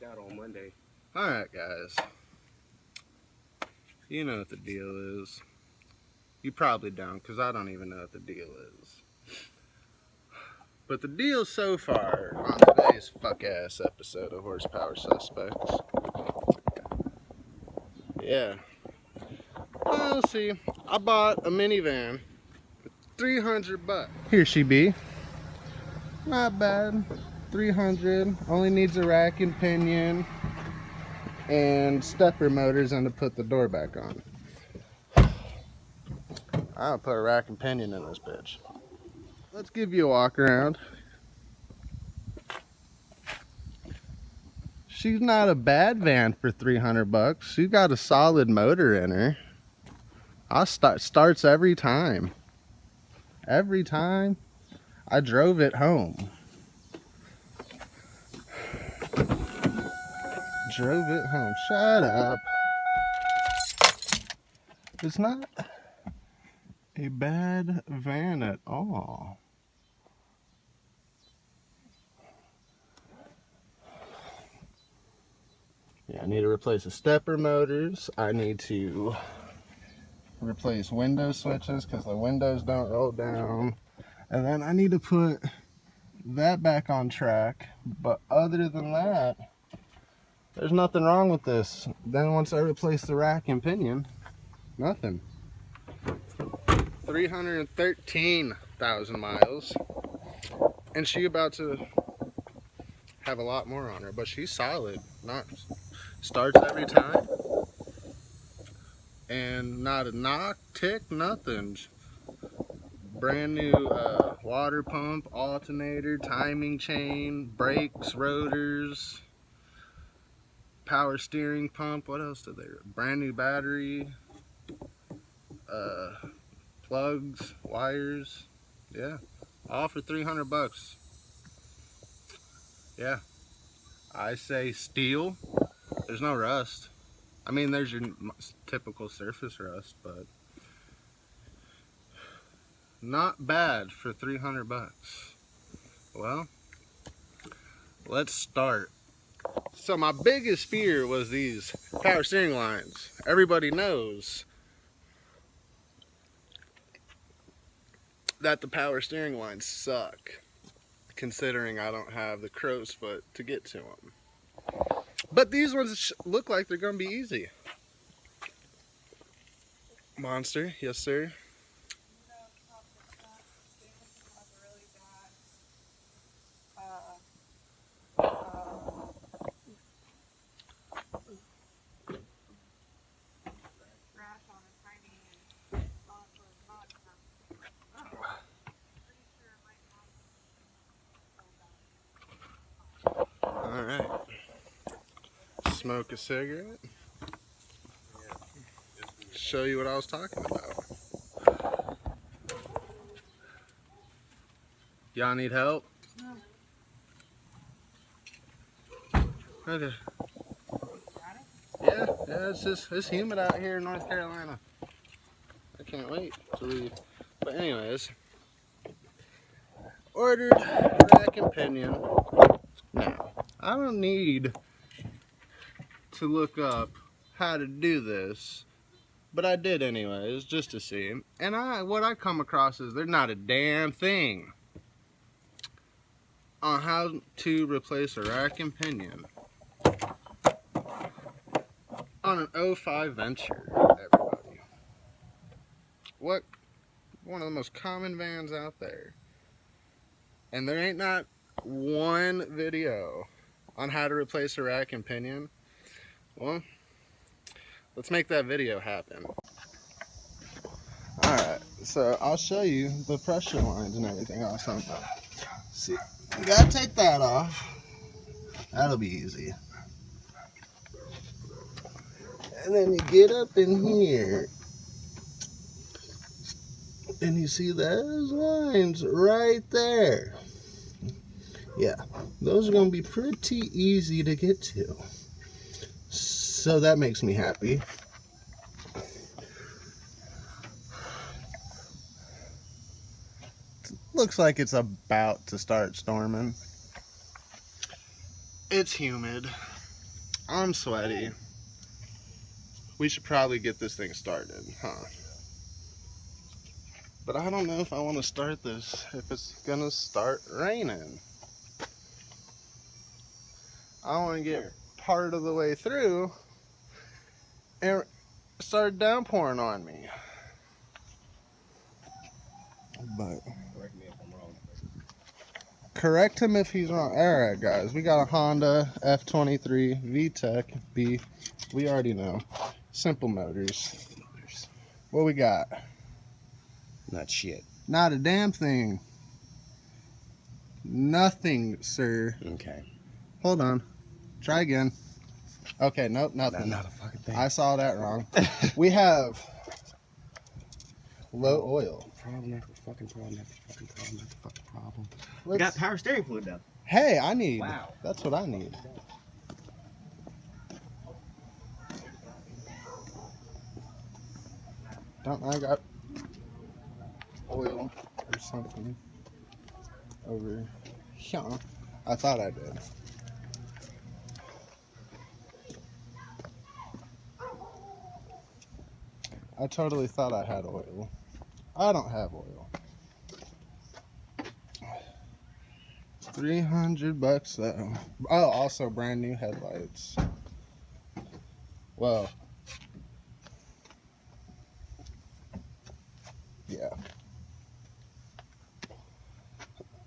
out on Monday. Alright guys, you know what the deal is. You probably don't, because I don't even know what the deal is. But the deal so far on today's fuck-ass episode of Horsepower Suspects. Yeah. Well, see, I bought a minivan for $300. Here she be. Not bad. $300. Only needs a rack and pinion and stepper motors and to put the door back on. I'll put a rack and pinion in this bitch. Let's give you a walk around. She's not a bad van for $300. She's got a solid motor in her. Starts every time. Every time I drove it home. Drove it home. Shut up. It's not a bad van at all. Yeah, I need to replace the stepper motors. I need to replace window switches because the windows don't roll down. And then I need to put that back on track. But other than that, there's nothing wrong with this. Then once I replace the rack and pinion, nothing. 313,000 miles. And she about to have a lot more on her, but she's solid. Not starts every time. And not a knock, tick, nothing. Brand new water pump, alternator, timing chain, brakes, rotors, power steering pump. What else did they? Brand new battery, plugs, wires. Yeah, all for $300. Yeah, I say steal. There's no rust. I mean, there's your typical surface rust, but not bad for $300. Well, let's start. So my biggest fear was these power steering lines. Everybody knows that the power steering lines suck, considering I don't have the crow's foot to get to them. But these ones look like they're gonna be easy. Monster, yes sir. Alright. Smoke a cigarette. Show you what I was talking about. Y'all need help? No. Okay. Yeah, it's humid out here in North Carolina. I can't wait to leave. But anyways, ordered rack and pinion. Now, I don't need to look up how to do this, but I did anyways, just to see. And what I come across is there's not a damn thing on how to replace a rack and pinion on an 05 Venture, everybody. What? One of the most common vans out there. And there ain't not one video on how to replace a rack and pinion. Well, let's make that video happen. Alright, so I'll show you the pressure lines and everything else on that. See, you gotta take that off. That'll be easy. And then you get up in here. And you see those lines right there. Yeah, those are going to be pretty easy to get to. So that makes me happy. Looks like it's about to start storming. It's humid. I'm sweaty. We should probably get this thing started, huh? But I don't know if I want to start this if it's gonna start raining. I want to get part of the way through and start downpouring on me. But correct him if he's wrong. Alright guys, we got a Honda F23 VTEC B. We already know. Simple motors. What we got? Not shit. Not a damn thing. Nothing, sir. Okay. Hold on. Try again. Okay, nope, nothing. Not a fucking thing. I saw that wrong. We have low oil. Problem after fucking problem after fucking problem after fucking problem. We got power steering fluid though. Hey, I need. Wow. That's what I need. Don't I got oil or something over here? I thought I did. I totally thought I had oil. I don't have oil. $300 though. Oh, also brand new headlights. Well, yeah.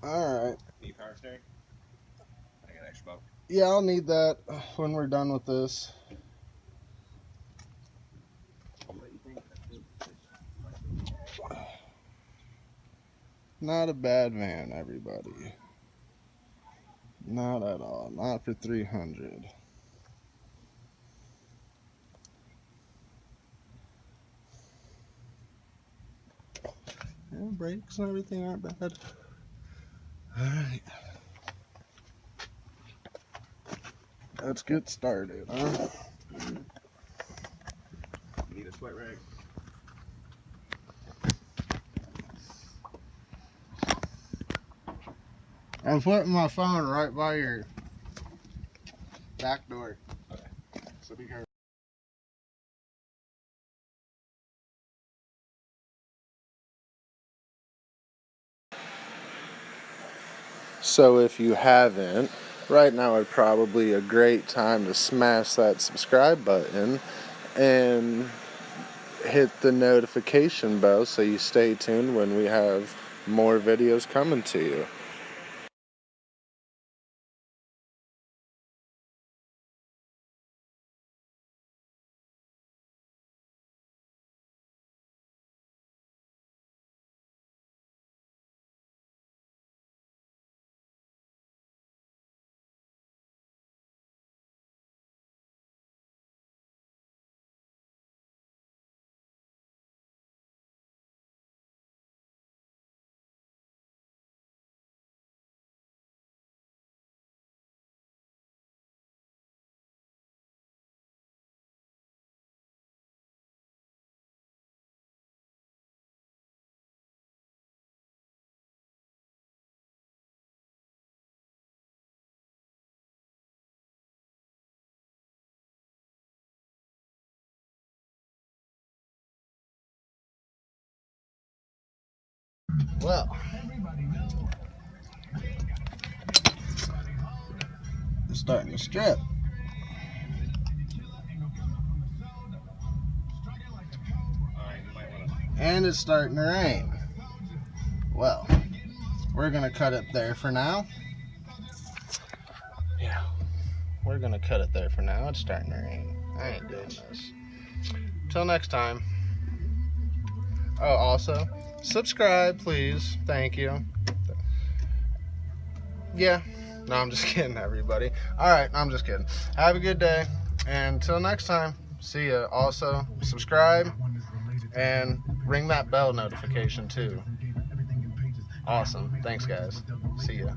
Alright. Need power steering? I got extra bulk. Yeah, I'll need that when we're done with this. Not a bad van, everybody. Not at all. Not for 300. And brakes and everything aren't bad. Alright. Let's get started, huh? Need a sweat rag. I'm putting my phone right by your back door. Okay. So be careful. So if you haven't, right now would probably a great time to smash that subscribe button and hit the notification bell so you stay tuned when we have more videos coming to you. Well, it's starting to strip. And it's starting to rain. Well, we're gonna cut it there for now. Yeah, we're gonna cut it there for now. It's starting to rain. I ain't doing this. Till next time. Oh, also, subscribe, please. Thank you. Yeah. No, I'm just kidding, everybody. Alright, I'm just kidding. Have a good day. And until next time, see ya. Also, subscribe and ring that bell notification too. Awesome. Thanks, guys. See ya.